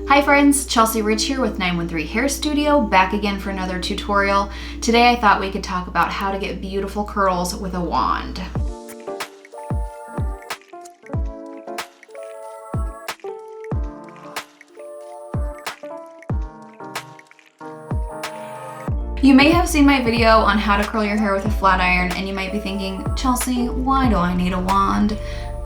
Hi friends, Chelsea Rich here with 913 Hair Studio, back again for another tutorial. Today I thought we could talk about how to get beautiful curls with a wand. You may have seen my video on how to curl your hair with a flat iron and you might be thinking, Chelsea, why do I need a wand?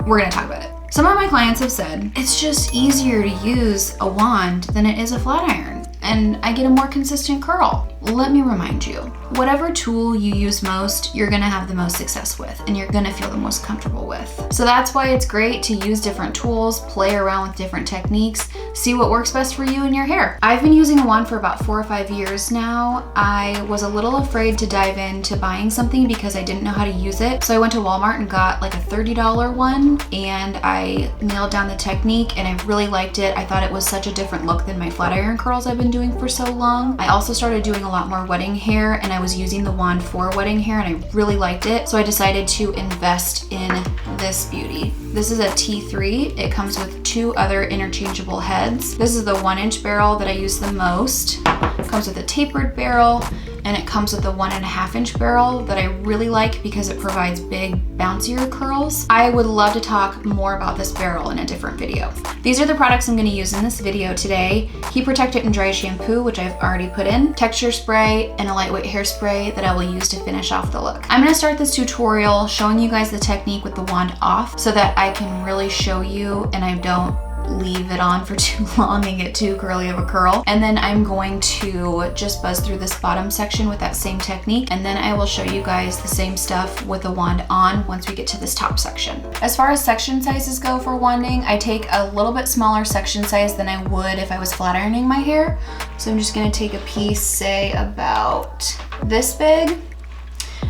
We're gonna talk about it. Some of my clients have said, it's just easier to use a wand than it is a flat iron, and I get a more consistent curl. Let me remind you, whatever tool you use most, you're gonna have the most success with, and you're gonna feel the most comfortable with. So that's why it's great to use different tools, play around with different techniques, see what works best for you and your hair. I've been using a wand for about 4 or 5 years now. I was a little afraid to dive into buying something because I didn't know how to use it. So I went to Walmart and got like a $30 one, and I nailed down the technique and I really liked it. I thought it was such a different look than my flat iron curls I've been doing for so long. I also started doing a lot more wetting hair, and I was using the wand for wetting hair and I really liked it. So I decided to invest in this beauty. This is a T3. It comes with 2 other interchangeable heads. This is the 1-inch barrel that I use the most. It comes with a tapered barrel, and it comes with a 1.5-inch barrel that I really like because it provides big, bouncier curls. I would love to talk more about this barrel in a different video. These are the products I'm gonna use in this video today. Heat Protectant and Dry Shampoo, which I've already put in, texture spray, and a lightweight hairspray that I will use to finish off the look. I'm gonna start this tutorial showing you guys the technique with the wand off so that I can really show you and I don't leave it on for too long and get too curly of a curl. And then I'm going to just buzz through this bottom section with that same technique, and then I will show you guys the same stuff with the wand on once we get to this top section. As far as section sizes go for wanding, I take a little bit smaller section size than I would if I was flat ironing my hair. So I'm just gonna take a piece, say about this big,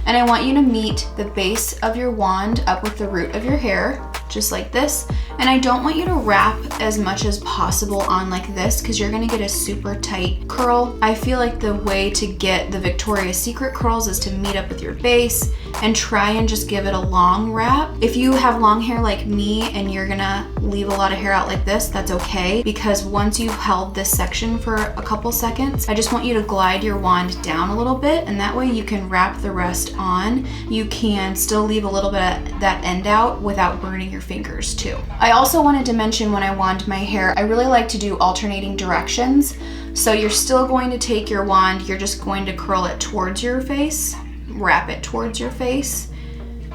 and I want you to meet the base of your wand up with the root of your hair, just like this. And I don't want you to wrap as much as possible on like this because you're gonna get a super tight curl. I feel like the way to get the Victoria's Secret curls is to meet up with your base and try and just give it a long wrap. If you have long hair like me and you're gonna leave a lot of hair out like this, that's okay, because once you've held this section for a couple seconds, I just want you to glide your wand down a little bit, and that way you can wrap the rest on. You can still leave a little bit of that end out without burning your fingers too. I also wanted to mention when I wand my hair, I really like to do alternating directions. So you're still going to take your wand, you're just going to curl it towards your face, wrap it towards your face.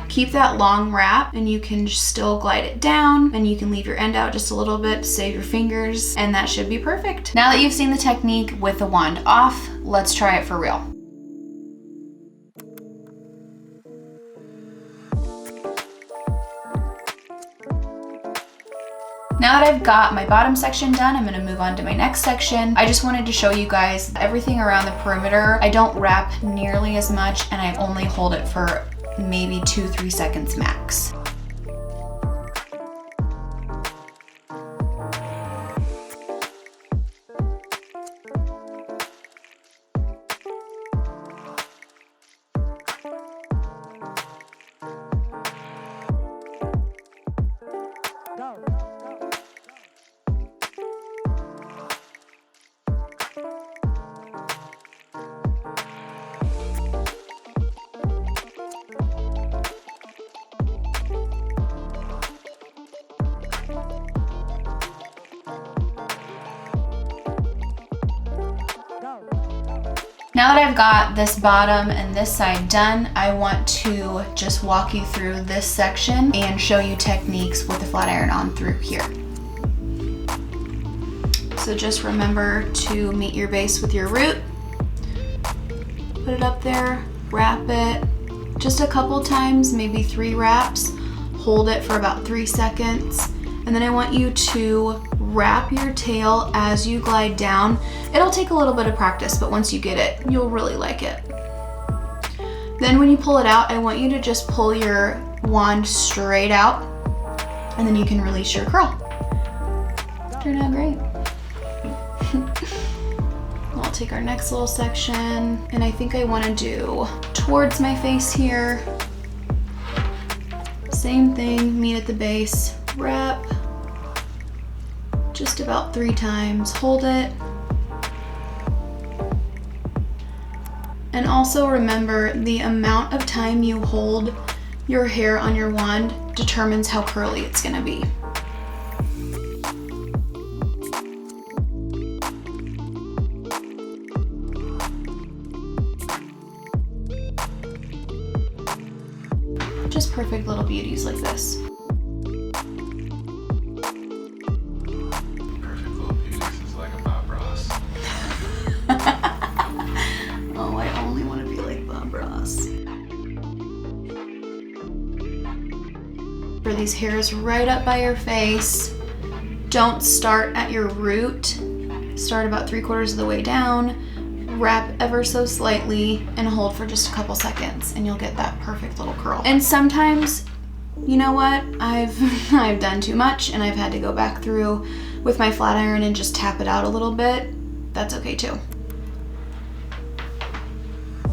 Keep that long wrap, and you can still glide it down, and you can leave your end out just a little bit to save your fingers, and that should be perfect. Now that you've seen the technique with the wand off, let's try it for real. Now that I've got my bottom section done, I'm gonna move on to my next section. I just wanted to show you guys everything around the perimeter. I don't wrap nearly as much, and I only hold it for maybe 2-3 seconds max. Now that I've got this bottom and this side done, I want to just walk you through this section and show you techniques with the flat iron on through here. So just remember to meet your base with your root, put it up there, wrap it just a couple times, maybe 3 wraps, hold it for about 3 seconds, and then I want you to wrap your tail as you glide down. It'll take a little bit of practice, but once you get it, you'll really like it. Then when you pull it out, I want you to just pull your wand straight out, and then you can release your curl. Turned out great. I'll take our next little section, and I think I want to do towards my face here. Same thing, meet at the base, wrap, just about 3 times. Hold it. And also remember, the amount of time you hold your hair on your wand determines how curly it's gonna be. Just perfect little beauties like this. Perfect little beauties is like a Bob Ross. Oh, I only want to be like Bob Ross. For these hairs right up by your face, don't start at your root. Start about 3/4 of the way down. Wrap ever so slightly and hold for just a couple seconds and you'll get that perfect little curl. And sometimes, you know what, I've done too much and I've had to go back through with my flat iron and just tap it out a little bit. That's okay too.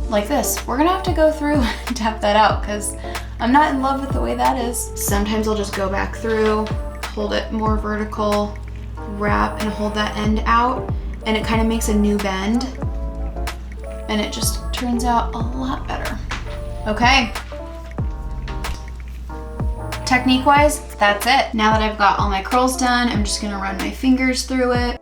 Like this. We're gonna have to go through and tap that out because I'm not in love with the way that is. Sometimes I'll just go back through, hold it more vertical, wrap and hold that end out, and it kind of makes a new bend. And it just turns out a lot better. Okay. Technique-wise, that's it. Now that I've got all my curls done, I'm just gonna run my fingers through it.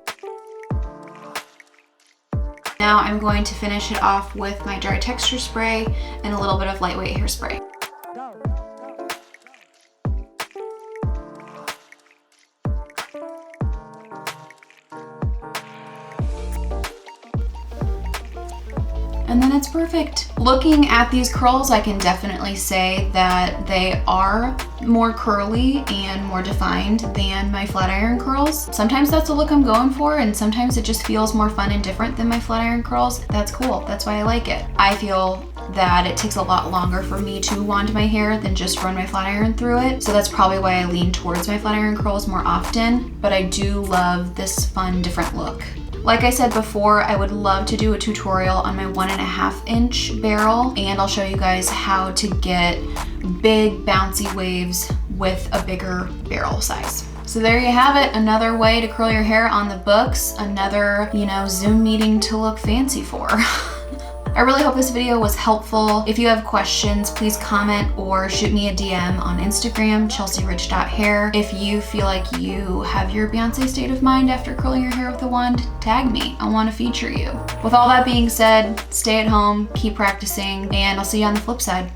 Now I'm going to finish it off with my dry texture spray and a little bit of lightweight hairspray. And then it's perfect. Looking at these curls, I can definitely say that they are more curly and more defined than my flat iron curls. Sometimes that's the look I'm going for, and sometimes it just feels more fun and different than my flat iron curls. That's cool, that's why I like it. I feel that it takes a lot longer for me to wand my hair than just run my flat iron through it. So that's probably why I lean towards my flat iron curls more often, but I do love this fun, different look. Like I said before, I would love to do a tutorial on my 1.5 inch barrel, and I'll show you guys how to get big bouncy waves with a bigger barrel size. So there you have it, another way to curl your hair on the books, another, Zoom meeting to look fancy for. I really hope this video was helpful. If you have questions, please comment or shoot me a DM on Instagram, chelsearich.hair. If you feel like you have your Beyonce state of mind after curling your hair with a wand, tag me. I want to feature you. With all that being said, stay at home, keep practicing, and I'll see you on the flip side.